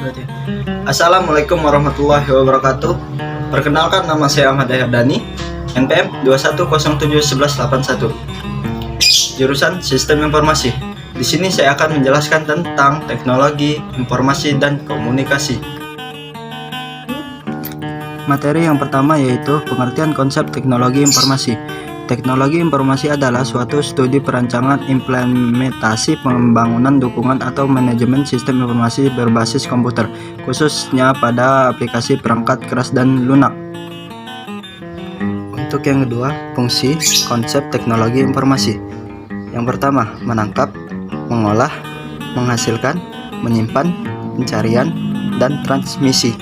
berarti. Assalamualaikum warahmatullahi wabarakatuh. Perkenalkan, nama saya Ahmad Dani, NPM 21071181. Jurusan Sistem Informasi. Di sini saya akan menjelaskan tentang teknologi, informasi, dan komunikasi. Materi yang pertama yaitu pengertian konsep teknologi informasi. Teknologi informasi adalah suatu studi perancangan, implementasi, pembangunan, dukungan, atau manajemen sistem informasi berbasis komputer, khususnya pada aplikasi perangkat keras dan lunak. Untuk yang kedua, fungsi konsep teknologi informasi. Yang pertama, menangkap, mengolah, menghasilkan, menyimpan, pencarian, dan transmisi.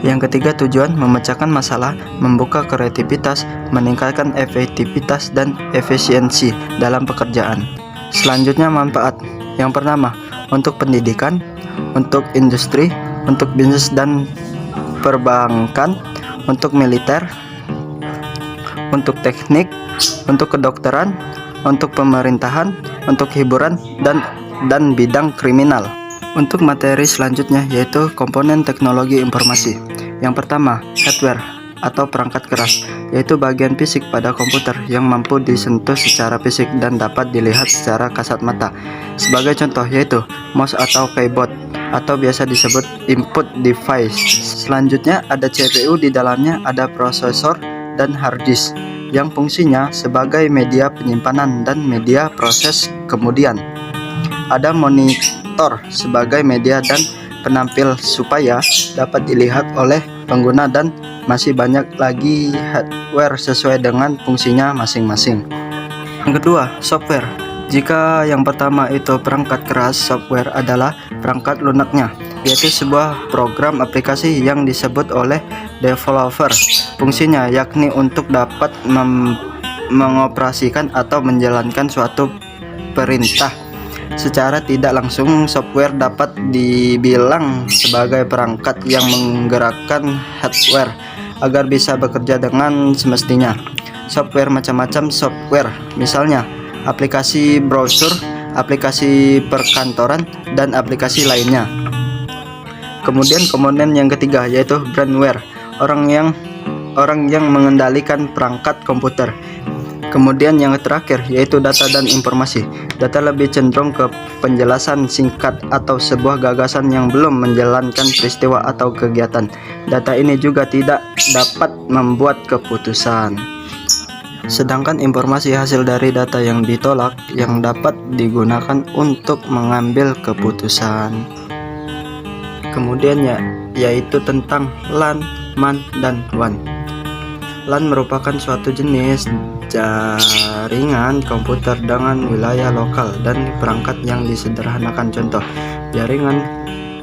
Yang ketiga, tujuan memecahkan masalah, membuka kreativitas, meningkatkan efektivitas dan efisiensi dalam pekerjaan. Selanjutnya, manfaat. Yang pertama, untuk pendidikan, untuk industri, untuk bisnis dan perbankan, untuk militer, untuk teknik, untuk kedokteran, untuk pemerintahan, untuk hiburan, dan bidang kriminal. Untuk materi selanjutnya yaitu komponen teknologi informasi. Yang pertama, hardware atau perangkat keras, yaitu bagian fisik pada komputer yang mampu disentuh secara fisik dan dapat dilihat secara kasat mata. Sebagai contoh yaitu mouse atau keyboard, atau biasa disebut input device. Selanjutnya ada CPU, di dalamnya ada prosesor dan hard disk yang fungsinya sebagai media penyimpanan dan media proses. Kemudian ada monitor sebagai media dan penampil supaya dapat dilihat oleh pengguna, dan masih banyak lagi hardware sesuai dengan fungsinya masing-masing. Yang kedua, software. Jika yang pertama itu perangkat keras, software adalah perangkat lunaknya, yaitu sebuah program aplikasi yang disebut oleh developer. Fungsinya yakni untuk dapat mengoperasikan atau menjalankan suatu perintah secara tidak langsung. Software dapat dibilang sebagai perangkat yang menggerakkan hardware agar bisa bekerja dengan semestinya. Software macam-macam software, misalnya aplikasi browser, aplikasi perkantoran, dan aplikasi lainnya. Kemudian komponen yang ketiga yaitu brandware, orang yang mengendalikan perangkat komputer. Kemudian yang terakhir yaitu data dan informasi. Data lebih cenderung ke penjelasan singkat atau sebuah gagasan yang belum menjalankan peristiwa atau kegiatan. Data ini juga tidak dapat membuat keputusan. Sedangkan informasi hasil dari data yang ditolak yang dapat digunakan untuk mengambil keputusan. Kemudian yaitu tentang LAN, MAN, dan WAN. LAN merupakan suatu jenis jaringan komputer dengan wilayah lokal dan perangkat yang disederhanakan. Contoh jaringan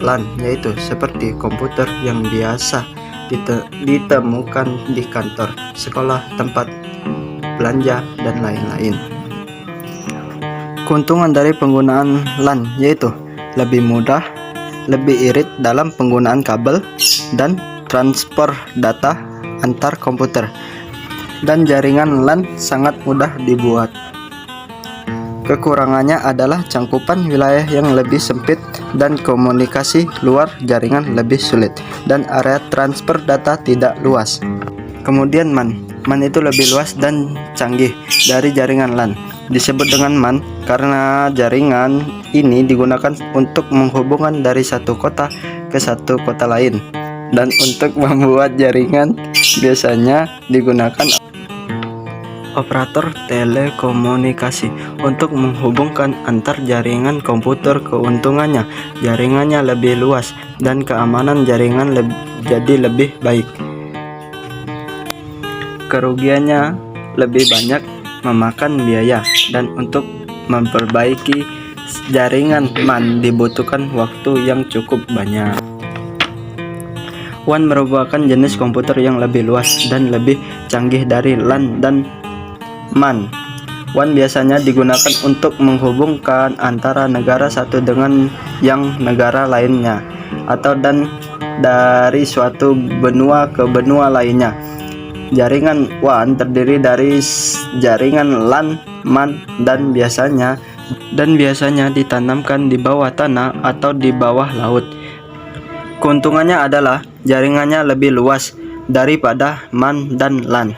LAN yaitu seperti komputer yang biasa ditemukan di kantor, sekolah, tempat belanja, dan lain-lain. Keuntungan dari penggunaan LAN yaitu lebih mudah, lebih irit dalam penggunaan kabel dan transfer data antar komputer, dan jaringan LAN sangat mudah dibuat. Kekurangannya adalah cangkupan wilayah yang lebih sempit dan komunikasi luar jaringan lebih sulit, dan area transfer data tidak luas. Kemudian MAN itu lebih luas dan canggih dari jaringan LAN. Disebut dengan MAN karena jaringan ini digunakan untuk menghubungkan dari satu kota ke satu kota lain, dan untuk membuat jaringan biasanya digunakan operator telekomunikasi untuk menghubungkan antar jaringan komputer. Keuntungannya, jaringannya lebih luas dan keamanan jaringan jadi lebih baik. Kerugiannya lebih banyak, memakan biaya, dan untuk memperbaiki jaringan MAN dibutuhkan waktu yang cukup banyak. WAN merupakan jenis komputer yang lebih luas dan lebih canggih dari LAN dan MAN. WAN biasanya digunakan untuk menghubungkan antara negara satu dengan yang negara lainnya, atau dari suatu benua ke benua lainnya. Jaringan WAN terdiri dari jaringan LAN, MAN, dan biasanya ditanamkan di bawah tanah atau di bawah laut. Keuntungannya adalah jaringannya lebih luas daripada MAN dan LAN.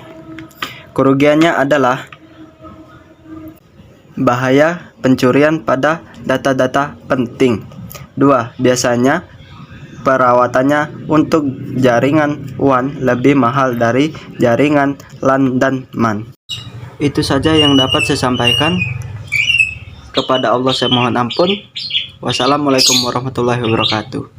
Kerugiannya adalah bahaya pencurian pada data-data penting. 2. Biasanya perawatannya untuk jaringan WAN lebih mahal dari jaringan LAN dan MAN. Itu saja yang dapat saya sampaikan. Kepada Allah saya mohon ampun. Wassalamualaikum warahmatullahi wabarakatuh.